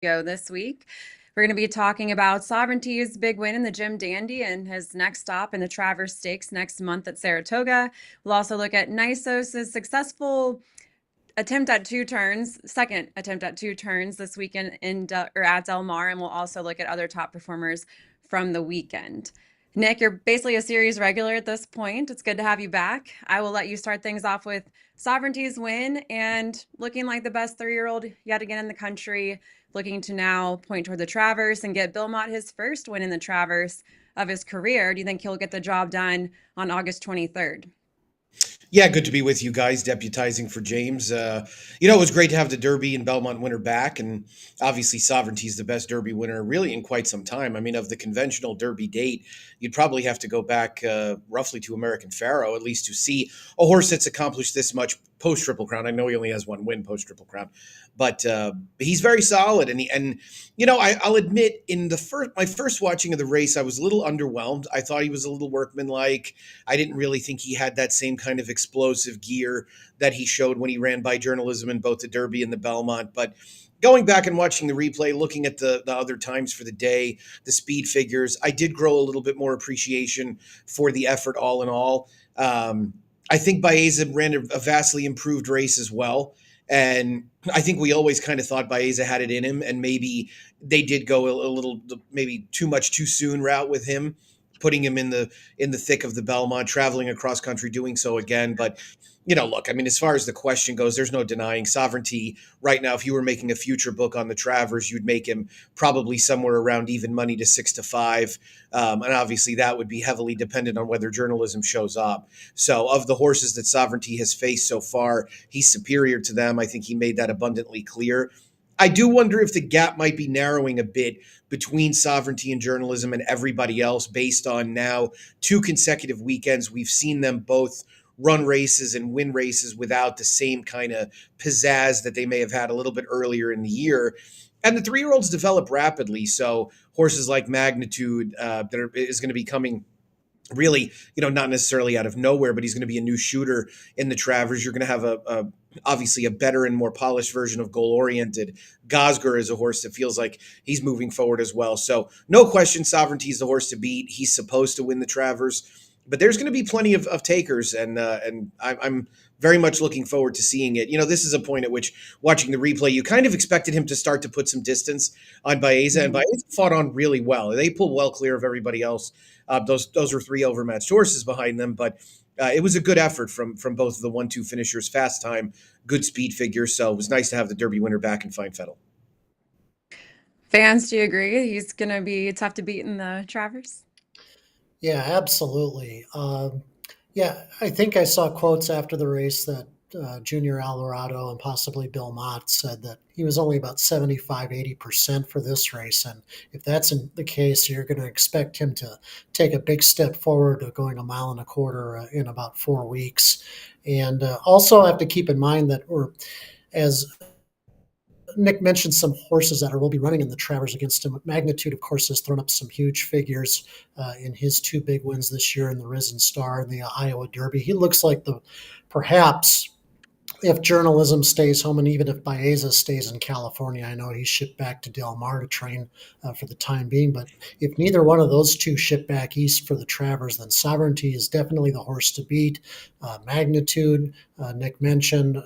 this week. We're going to be talking about Sovereignty's big win in the Jim Dandy and his next stop in the Travers Stakes next month at Saratoga. We'll also look at Nysos's successful second attempt at two turns this weekend or at Del Mar, and we'll also look at other top performers from the weekend. Nick, you're basically a series regular at this point. It's good to have you back. I will let you start things off with Sovereignty's win and looking like the best 3-year-old yet again in the country, looking to now point toward the Travers and get Bill Mott his first win in the Travers of his career. Do you think he'll get the job done on August 23rd? Yeah, good to be with you guys, deputizing for James. It was great to have the Derby and Belmont winner back, and obviously Sovereignty's the best Derby winner really in quite some time. I mean, of the conventional Derby date, you'd probably have to go back roughly to American Pharaoh, at least to see a horse that's accomplished this much post Triple Crown. I know he only has one win post Triple Crown, but he's very solid. I'll admit, in my first watching of the race, I was a little underwhelmed. I thought he was a little workmanlike. I didn't really think he had that same kind of explosive gear that he showed when he ran by journalism in both the Derby and the Belmont. But going back and watching the replay, looking at the other times for the day, the speed figures, I did grow a little bit more appreciation for the effort all in all. I think Baeza ran a vastly improved race as well. And I think we always kind of thought Baeza had it in him, and maybe they did go a little, maybe too much too soon route with him, putting him in the thick of the Belmont, traveling across country, doing so again. But look, I mean, as far as the question goes, there's no denying Sovereignty right now. If you were making a future book on the Travers, you'd make him probably somewhere around even money to 6-5. And obviously that would be heavily dependent on whether journalism shows up. So of the horses that Sovereignty has faced so far, he's superior to them. I think he made that abundantly clear. I do wonder if the gap might be narrowing a bit between Sovereignty and journalism and everybody else based on now 2 consecutive weekends. We've seen them both run races and win races without the same kind of pizzazz that they may have had a little bit earlier in the year. And the 3-year-olds develop rapidly. So horses like Magnitude is going to be coming really, not necessarily out of nowhere, but he's going to be a new shooter in the Travers. You're going to have obviously a better and more polished version of goal oriented. Gosger is a horse that feels like he's moving forward as well. So no question, Sovereignty is the horse to beat. He's supposed to win the Travers, but there's going to be plenty of takers, and I'm very much looking forward to seeing it. This is a point at which, watching the replay, you kind of expected him to start to put some distance on Baeza, and Baeza fought on really well. They pulled well clear of everybody else. Those were 3 overmatched horses behind them, but it was a good effort from both of the 1-2 finishers. Fast time, good speed figure. So it was nice to have the Derby winner back in fine fettle. Vance, do you agree? He's going to be tough to beat in the Travers? Yeah, absolutely. Yeah, I think I saw quotes after the race that Junior Alvarado and possibly Bill Mott said that he was only about 75-80% for this race. And if that's the case, you're going to expect him to take a big step forward to going 1.25 miles in about 4 weeks. And also have to keep in mind that as Nick mentioned, some horses that will be running in the Travers against him. Magnitude, of course, has thrown up some huge figures in his 2 big wins this year in the Risen Star and the Iowa Derby. He looks like perhaps if journalism stays home and even if Baeza stays in California, I know he's shipped back to Del Mar to train for the time being. But if neither one of those 2 ship back east for the Travers, then Sovereignty is definitely the horse to beat. Magnitude, Nick mentioned,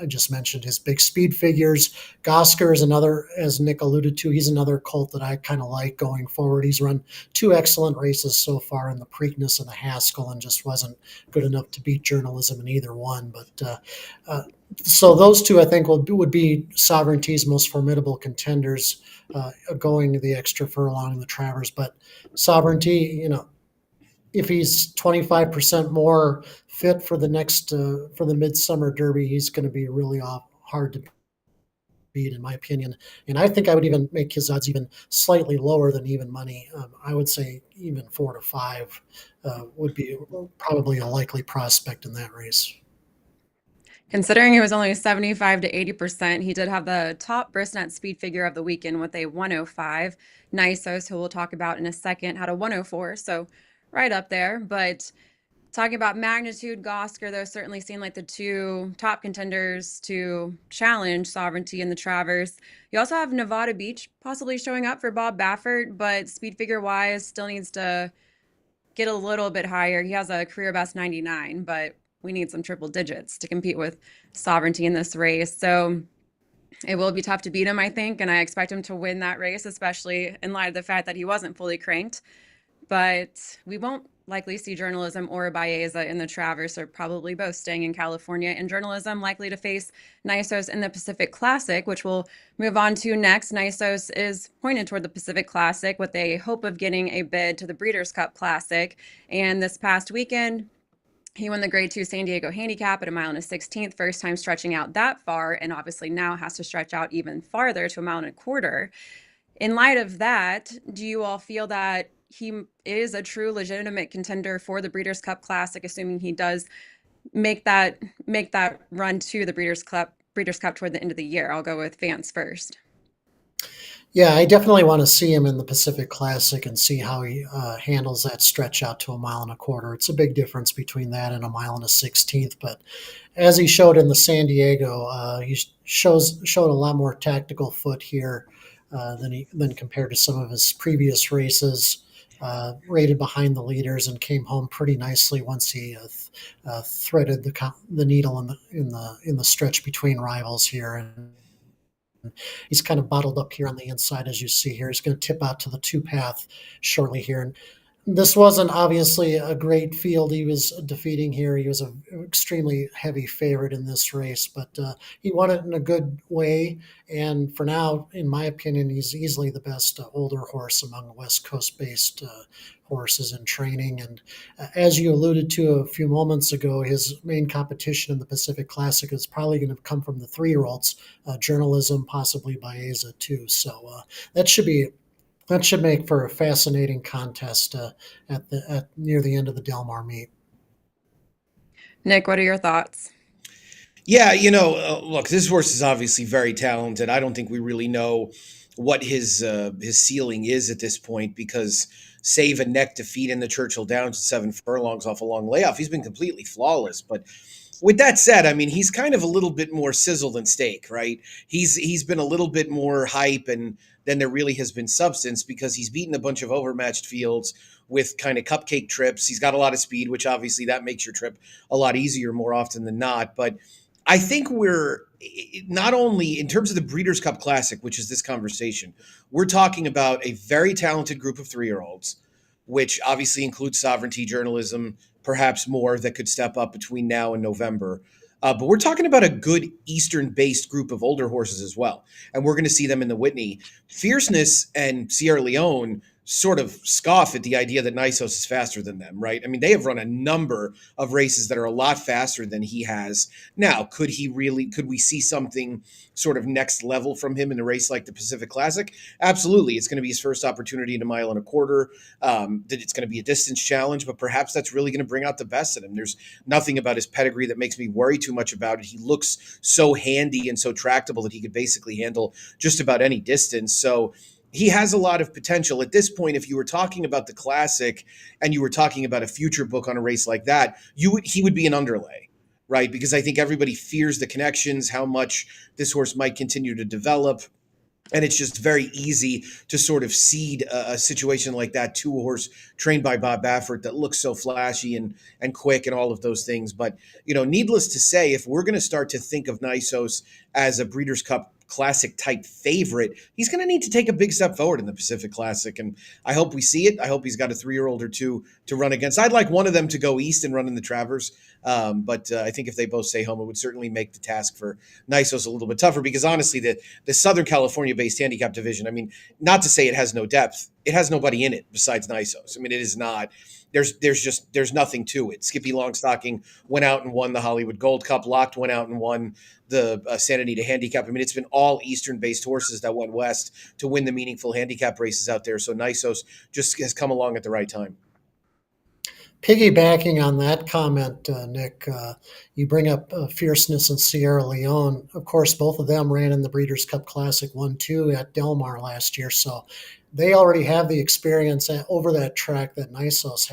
I just mentioned his big speed figures. Gosker is another, as Nick alluded to, he's another colt that I kind of like going forward. He's run 2 excellent races so far in the Preakness and the Haskell and just wasn't good enough to beat journalism in either one. But so those 2, I think, would be Sovereignty's most formidable contenders going the extra furlong in the Travers. But Sovereignty, if he's 25% more fit for the next for the Midsummer Derby, he's going to be really hard to beat, in my opinion. And I think I would even make his odds even slightly lower than even money. I would say even 4-5 would be probably a likely prospect in that race. Considering he was only 75 to 80%, he did have the top Brisnet speed figure of the weekend with a 105. Nysos, who we'll talk about in a second, had a 104, so right up there. But Talking about magnitude, Gosker, those certainly seem like the two top contenders to challenge Sovereignty in the Travers. You also have Nevada Beach possibly showing up for Bob Baffert, but speed figure wise, still needs to get a little bit higher. He has a career best 99, but we need some triple digits to compete with Sovereignty in this race. So it will be tough to beat him, I think, and I expect him to win that race, especially in light of the fact that he wasn't fully cranked. But we won't likely see Journalism or Baeza in the Travers, or probably both staying in California. And Journalism likely to face Nysos in the Pacific Classic, which we'll move on to next. Nysos is pointed toward the Pacific Classic with a hope of getting a bid to the Breeders' Cup Classic. And this past weekend, he won the Grade 2 San Diego Handicap at a mile and a 16th, first time stretching out that far, and obviously now has to stretch out even farther to a mile and a quarter. In light of that, do you all feel that he is a true legitimate contender for the Breeders' Cup Classic, assuming he does make that run to the Breeders' Cup toward the end of the year? I'll go with Vance first. Yeah, I definitely want to see him in the Pacific Classic and see how he handles that stretch out to a mile and a quarter. It's a big difference between that and a mile and a 16th. But as he showed in the San Diego, he showed a lot more tactical foot here than compared to some of his previous races. Rated behind the leaders and came home pretty nicely once he threaded the needle in the stretch between rivals here. And he's kind of bottled up here on the inside, as you see here. He's going to tip out to the two path shortly here. And this wasn't obviously a great field he was defeating here. He was an extremely heavy favorite in this race, but he won it in a good way. And for now, in my opinion, he's easily the best older horse among West Coast-based horses in training. And as you alluded to a few moments ago, his main competition in the Pacific Classic is probably going to come from the 3-year-olds, Journalism, possibly Baeza too. So that should make for a fascinating contest at near the end of the Del Mar meet. Nick, what are your thoughts? Yeah, look, this horse is obviously very talented. I don't think we really know what his ceiling is at this point because save a neck defeat in the Churchill Downs at 7 furlongs off a long layoff, he's been completely flawless. But with that said, I mean, he's kind of a little bit more sizzle than steak, right? He's been a little bit more hype and than there really has been substance because he's beaten a bunch of overmatched fields with kind of cupcake trips. He's got a lot of speed, which obviously that makes your trip a lot easier more often than not. But I think we're not only in terms of the Breeders' Cup Classic, which is this conversation, we're talking about a very talented group of 3-year-olds, which obviously includes Sovereignty, Journalism, perhaps more that could step up between now and November. But we're talking about a good Eastern-based group of older horses as well. And we're going to see them in the Whitney. Fierceness and Sierra Leone sort of scoff at the idea that Nysos is faster than them, right? I mean, they have run a number of races that are a lot faster than he has. Now, could we see something sort of next level from him in a race like the Pacific Classic? Absolutely. It's going to be his first opportunity in a mile and a quarter. That it's going to be a distance challenge, but perhaps that's really going to bring out the best in him. There's nothing about his pedigree that makes me worry too much about it. He looks so handy and so tractable that he could basically handle just about any distance. So he has a lot of potential. At this point, if you were talking about the Classic and you were talking about a future book on a race like that, he would be an underlay, right? Because I think everybody fears the connections, how much this horse might continue to develop. And it's just very easy to sort of seed a situation like that to a horse trained by Bob Baffert that looks so flashy and quick and all of those things. But, needless to say, if we're going to start to think of Nysos as a Breeders' Cup Classic type favorite, he's going to need to take a big step forward in the Pacific Classic. And I hope we see it. I hope he's got a 3-year-old or two to run against. I'd like one of them to go east and run in the Travers. But I think if they both stay home, it would certainly make the task for Nysos a little bit tougher because honestly, the Southern California-based handicap division, I mean, not to say it has no depth, it has nobody in it besides Nysos. I mean, it is not. There's nothing to it. Skippy Longstocking went out and won the Hollywood Gold Cup. Locked went out and won the Santa Anita Handicap. I mean, it's been all Eastern-based horses that went west to win the meaningful handicap races out there. So Nysos just has come along at the right time. Piggybacking on that comment, Nick, you bring up fierceness in Sierra Leone. Of course, both of them ran in the Breeders' Cup Classic 1-2 at Del Mar last year, so they already have the experience over that track that Nysos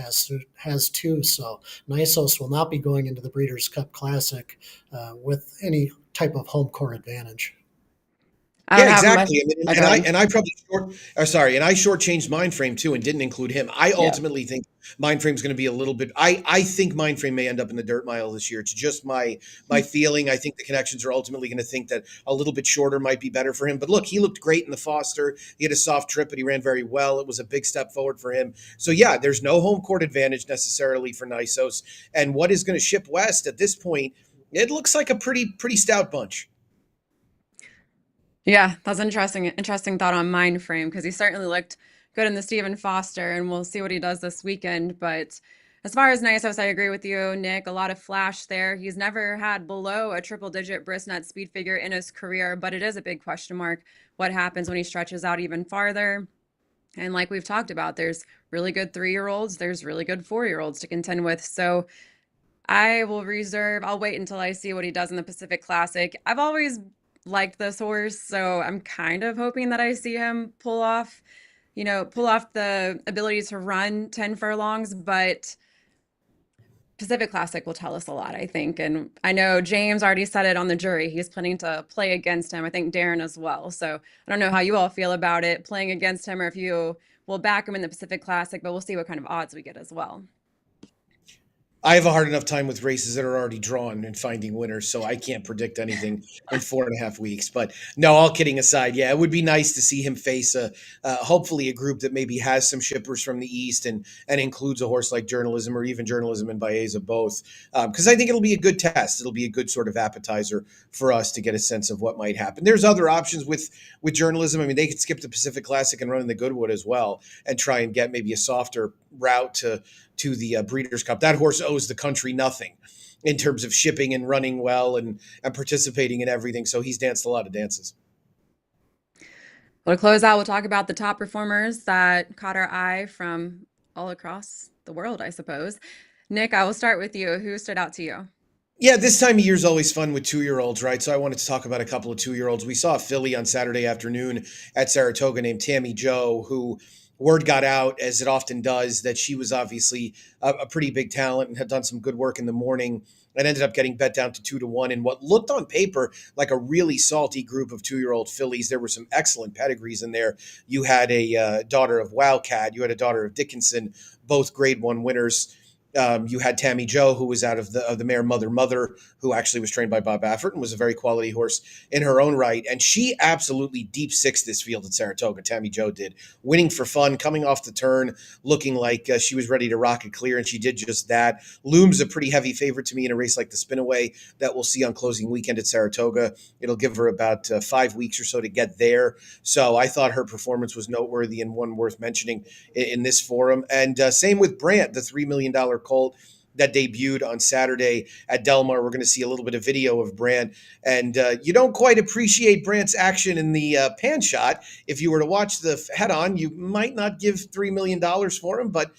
has too. So Nysos will not be going into the Breeders' Cup Classic with any type of home court advantage. I Yeah, don't have much. exactly. I mean, Oh, go ahead. and I probably and I shortchanged Mindframe too and didn't include him. I Yeah. ultimately think Mindframe's going to be a little bit. I think Mindframe may end up in the dirt mile this year. It's just my feeling. I think the connections are ultimately going to think that a little bit shorter might be better for him. But look, he looked great in the Foster. He had a soft trip, but he ran very well. It was a big step forward for him. So yeah, there's no home court advantage necessarily for Nysos. And what is going to ship west at this point? It looks like a pretty stout bunch. Yeah, that's interesting. Interesting thought on mind frame because he certainly looked good in the Stephen Foster, and we'll see what he does this weekend. But as far as Nysos, I agree with you, Nick. A lot of flash there. He's never had below a triple-digit brisnet speed figure in his career, but it is a big question mark what happens when he stretches out even farther. And like we've talked about, there's really good 3-year-olds, there's really good 4-year-olds to contend with. So I will reserve. I'll wait until I see what he does in the Pacific Classic. I've always liked this horse, so I'm kind of hoping that I see him pull off the ability to run 10 furlongs, but Pacific Classic will tell us a lot, I think. And I know James already said it on the jury. He's planning to play against him. I think Darren as well. So I don't know how you all feel about it, playing against him, or if you will back him in the Pacific Classic, but we'll see what kind of odds we get as well. I have a hard enough time with races that are already drawn and finding winners, so I can't predict anything in 4.5 weeks. But no, all kidding aside, yeah, it would be nice to see him face hopefully a group that maybe has some shippers from the East and includes a horse like Journalism or even Journalism and Baeza both, because I think it'll be a good test. It'll be a good sort of appetizer for us to get a sense of what might happen. There's other options with Journalism. I mean, they could skip the Pacific Classic and run in the Goodwood as well and try and get maybe a softer route to the Breeders' Cup. That horse owes the country nothing in terms of shipping and running well and participating in everything. So he's danced a lot of dances. Well, to close out, we'll talk about the top performers that caught our eye from all across the world, I suppose. Nick, I will start with you. Who stood out to you? Yeah, this time of year is always fun with 2-year-olds, right? So I wanted to talk about a couple of 2-year-olds. We saw a filly on Saturday afternoon at Saratoga named Tammy Joe, who word got out, as it often does, that she was obviously a pretty big talent and had done some good work in the morning and ended up getting bet down to 2-1 in what looked on paper like a really salty group of 2-year-old fillies. There were some excellent pedigrees in there. You had a daughter of Wildcat. You had a daughter of Dickinson, both grade 1 winners. You had Tammy Joe, who was out of the mare Mother, who actually was trained by Bob Baffert and was a very quality horse in her own right. And she absolutely deep sixed this field at Saratoga. Tammy Joe did, winning for fun, coming off the turn, looking like she was ready to rocket clear, and she did just that. Loom's a pretty heavy favorite to me in a race like the Spinaway that we'll see on closing weekend at Saratoga. It'll give her about 5 weeks or so to get there. So I thought her performance was noteworthy and one worth mentioning in this forum. And same with Brant, the $3 million colt that debuted on Saturday at Del Mar. We're going to see a little bit of video of Brant. And you don't quite appreciate Brant's action in the pan shot. If you were to watch the head-on, you might not give $3 million for him. But,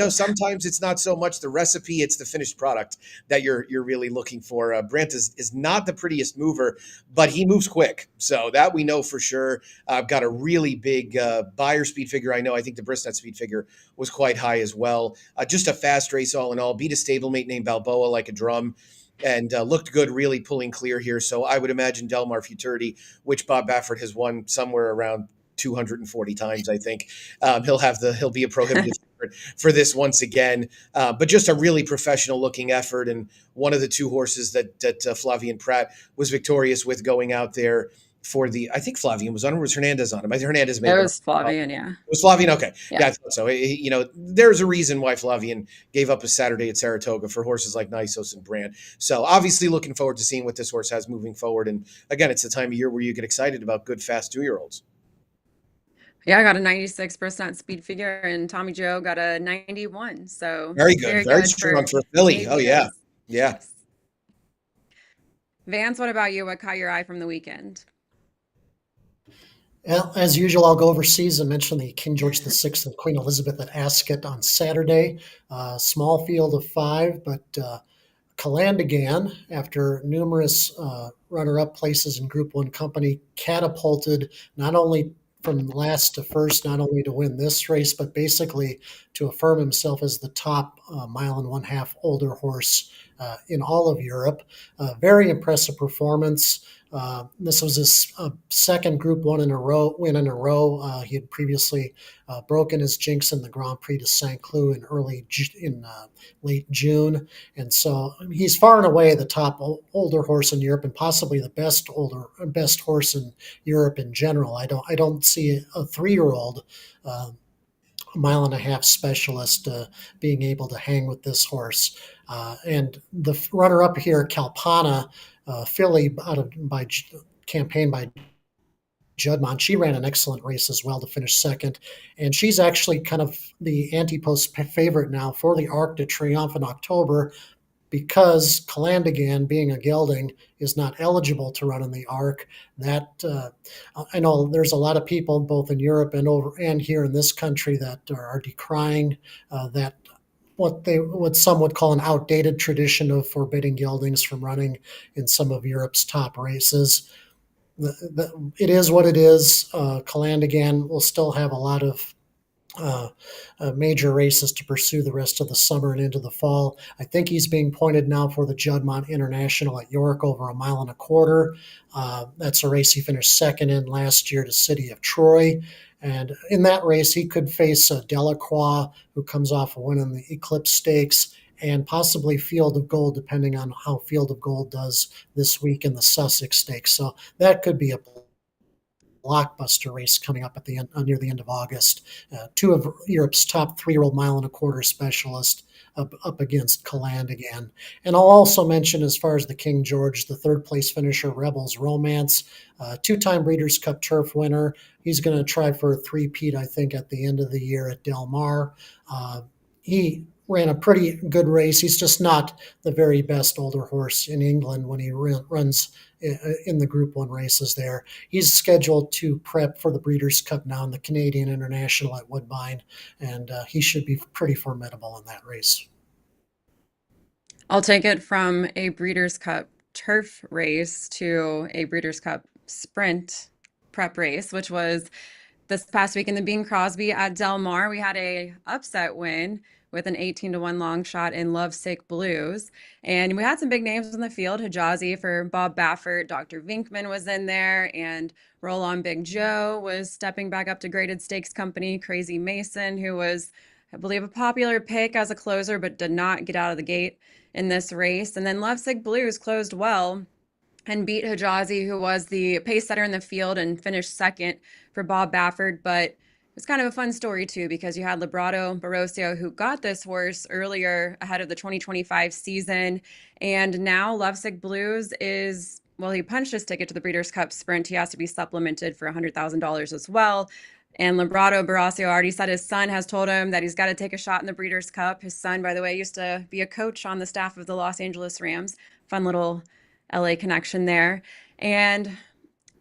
sometimes it's not so much the recipe, it's the finished product that you're really looking for. Brant is not the prettiest mover, but he moves quick. So that we know for sure. I've got a really big buyer speed figure. I think the Brisnet speed figure was quite high as well. Just a fast race all in all. Beat a stablemate named Balboa like a drum and looked good, really pulling clear here. So I would imagine Del Mar Futurity, which Bob Baffert has won somewhere around 240 times, I think. He'll be a prohibitive favorite for this once again. But just a really professional looking effort, and one of the two horses that Flavien Prat was victorious with going out there for I think Flavien was on him, or was Hernandez on him? I think Hernandez made It it. was Flavien, yeah. It was Flavien? Okay. Yeah. I thought so. There's a reason why Flavien gave up a Saturday at Saratoga for horses like Nysos and Brant. So obviously looking forward to seeing what this horse has moving forward. And again, it's the time of year where you get excited about good, fast 2-year-olds. Yeah, I got a 96% speed figure, and Tommy Joe got a 91. So very good. Very strong for a filly. Oh, yeah. Yeah. Yes. Vance, what about you? What caught your eye from the weekend? As usual, I'll go overseas and mention the King George VI and Queen Elizabeth at Ascot on Saturday. Small field of five, but Calandigan, after numerous runner-up places in Group One company, catapulted not only from last to first, not only to win this race, but basically to affirm himself as the top mile and one half older horse in all of Europe. Very impressive performance. This was his second Group One in a row win in a row. He had previously broken his jinx in the Grand Prix de Saint Cloud in late June, and so he's far and away the top older horse in Europe, and possibly the best horse in Europe in general. I don't see a 3-year-old. A mile and a half specialist being able to hang with this horse. And the runner up here, Kalpana, filly out of by campaign by Judmont, she ran an excellent race as well to finish second. And she's actually kind of the anti-post favorite now for the Arc de Triomphe in October, because Calandigan, being a gelding, is not eligible to run in the Arc. That I know there's a lot of people both in Europe and here in this country that are decrying that what some would call an outdated tradition of forbidding geldings from running in some of Europe's top races. It is what it is. Calandigan will still have a lot of uh, major races to pursue the rest of the summer and into the fall. I think he's being pointed now for the Judmont International at York over a mile and a quarter. That's a race he finished second in last year to City of Troy. And in that race, he could face Delacroix, who comes off a win in the Eclipse Stakes, and possibly Field of Gold, depending on how Field of Gold does this week in the Sussex Stakes. So that could be a blockbuster race coming up at the end, near the end of August. Two of Europe's top 3-year-old mile and a quarter specialists up against Calandigan. And I'll also mention, as far as the King George, the third place finisher, Rebels Romance, two-time Breeders' Cup Turf winner. He's going to try for a three-peat, I think, at the end of the year at Del Mar. He ran a pretty good race. He's just not the very best older horse in England when he runs in the Group 1 races there. He's scheduled to prep for the Breeders' Cup now in the Canadian International at Woodbine, and he should be pretty formidable in that race. I'll take it from a Breeders' Cup turf race to a Breeders' Cup sprint prep race, which was this past week in the Bing Crosby at Del Mar. We had a upset win with an 18-1 long shot in Lovesick Blues. And we had some big names in the field. Hijazi for Bob Baffert, Dr. Vinkman was in there, and Roll On Big Joe was stepping back up to Graded Stakes Company. Crazy Mason, who was, I believe, a popular pick as a closer, but did not get out of the gate in this race. And then Lovesick Blues closed well and beat Hijazi, who was the pace setter in the field and finished second for Bob Baffert. But it's kind of a fun story too, because you had Librado Barosio, who got this horse earlier ahead of the 2025 season. And now Lovesick Blues is, well, he punched his ticket to the Breeders' Cup Sprint. He has to be supplemented for $100,000 as well. And Librado Barosio already said his son has told him that he's got to take a shot in the Breeders' Cup. His son, by the way, used to be a coach on the staff of the Los Angeles Rams. Fun little LA connection there. And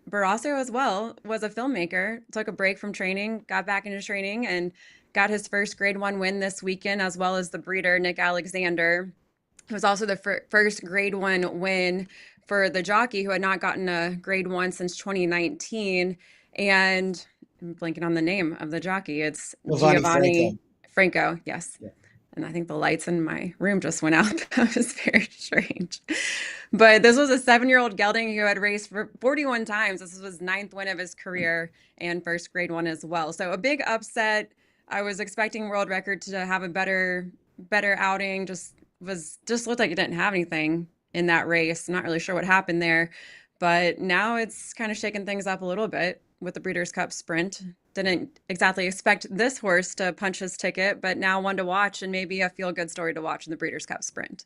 Barroso as well was a filmmaker, took a break from training, got back into training, and got his first Grade 1 win this weekend, as well as the breeder, Nick Alexander. It was also the first Grade 1 win for the jockey, who had not gotten a Grade 1 since 2019. And I'm blanking on the name of the jockey. It's Giovanni Franco. Giovanni Franco, yes. Yeah. And I think the lights in my room just went out. That was very strange. But this was a 7-year-old gelding who had raced for 41 times. This was his 9th win of his career and first Grade 1 as well. So a big upset. I was expecting World Record to have a better outing. Just looked like it didn't have anything in that race. Not really sure what happened there. But now it's kind of shaking things up a little bit with the Breeders' Cup Sprint. Didn't exactly expect this horse to punch his ticket, but now one to watch and maybe a feel-good story to watch in the Breeders' Cup Sprint.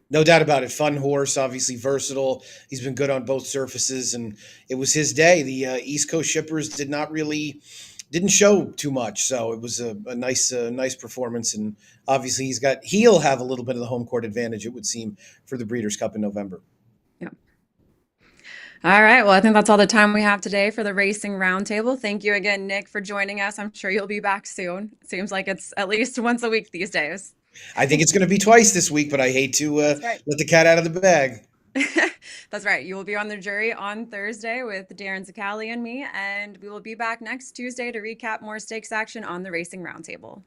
No doubt about it. Fun horse, obviously versatile. He's been good on both surfaces, and it was his day. The East Coast shippers didn't show too much, so it was a nice performance. And obviously, he'll have a little bit of the home court advantage, it would seem, for the Breeders' Cup in November. Yeah. All right. Well, I think that's all the time we have today for the Racing Roundtable. Thank you again, Nick, for joining us. I'm sure you'll be back soon. It seems like it's at least once a week these days. I think it's going to be twice this week, but I hate to That's right. let the cat out of the bag. That's right. You will be on the jury on Thursday with Darren Zacali and me, and we will be back next Tuesday to recap more stakes action on the Racing Roundtable.